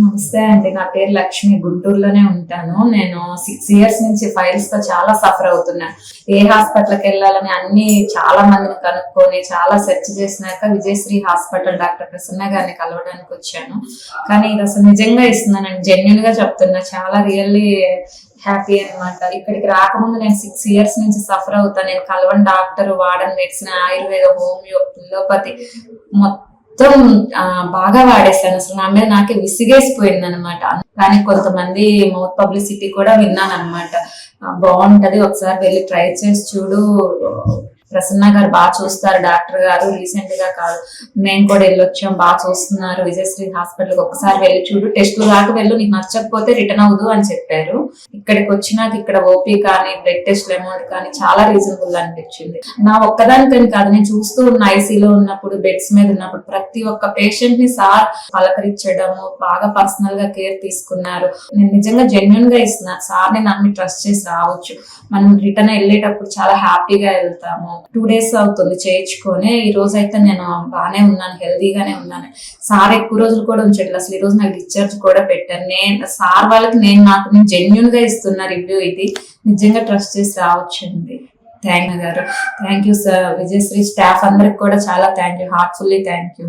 నమస్తే అండి. నా పేరు లక్ష్మి. గుంటూరులోనే ఉంటాను. నేను 6 ఇయర్స్ నుంచి ఫైల్స్ తో చాలా సఫర్ అవుతున్నాను. ఏ హాస్పిటల్కి వెళ్ళాలని అన్ని చాలా మందిని కనుక్కొని చాలా సెర్చ్ చేసినాక విజయశ్రీ హాస్పిటల్ డాక్టర్ ప్రసన్న గారిని కలవడానికి వచ్చాను. కానీ ఇది అసలు నిజంగా ఇస్తున్నానండి, జెన్యున్ గా చెప్తున్నా. చాలా రియల్లీ హ్యాపీ అనమాట. ఇక్కడికి రాకముందు నేను 6 ఇయర్స్ నుంచి సఫర్ అవుతాను. నేను కలవని డాక్టర్, వాడని మెడిసిన్, ఆయుర్వేద, హోమియో, అలోపతి మొత్తం బాగా వాడేసాను. అసలు నా మీద నాకే విసిగేసిపోయింది అనమాట. కానీ కొంతమంది మౌత్ పబ్లిసిటీ కూడా విన్నాను అనమాట. బాగుంటది, ఒకసారి వెళ్ళి ట్రై చేసి చూడు, ప్రసన్న గారు బాగా చూస్తారు, డాక్టర్ గారు రీసెంట్ గా కాదు మేము కూడా వెళ్ళొచ్చాం, బాగా చూస్తున్నారు, విజయశ్రీ హాస్పిటల్ ఒకసారి వెళ్ళి చూడు, టెస్టులు దాకా వెళ్ళు, నీకు నచ్చకపోతే రిటర్న్ అవ్వదు అని చెప్పారు. ఇక్కడికి వచ్చినాక ఇక్కడ ఓపీ కానీ బ్లడ్ టెస్ట్ అమౌంట్ కానీ చాలా రీజనబుల్ అనిపించింది. నా ఒక్కదానికని కాదు, నేను చూస్తూ ఉన్న ఐసీలో ఉన్నప్పుడు, బెడ్స్ మీద ఉన్నప్పుడు ప్రతి ఒక్క పేషెంట్ ని సార్ పలకరించడము, బాగా పర్సనల్ గా కేర్ తీసుకున్నారు. నేను నిజంగా జెన్యున్ గా ఇస్తున్నా. సార్ ని నమ్మి ట్రస్ట్ చేసి రావచ్చు. మనం రిటర్న్ వెళ్ళేటప్పుడు చాలా హ్యాపీగా వెళ్తాము. 2 days అవుతుంది చేయించుకొని. ఈ రోజు అయితే నేను బాగానే ఉన్నాను, హెల్దీగానే ఉన్నాను. సార్ ఎక్కువ రోజులు కూడా ఉంచట్లేదు. అసలు ఈ రోజు నాకు డిశ్చార్జ్ కూడా పెట్టారు. సార్ వాళ్ళకి నేను జెన్యున్ గా ఇస్తున్నా రివ్యూ. ఇది నిజంగా ట్రస్ట్ చేసి రావచ్చండి. Thank you sir. Vijayasri staff అందరికి కూడా చాలా thank you, heartfully thank you.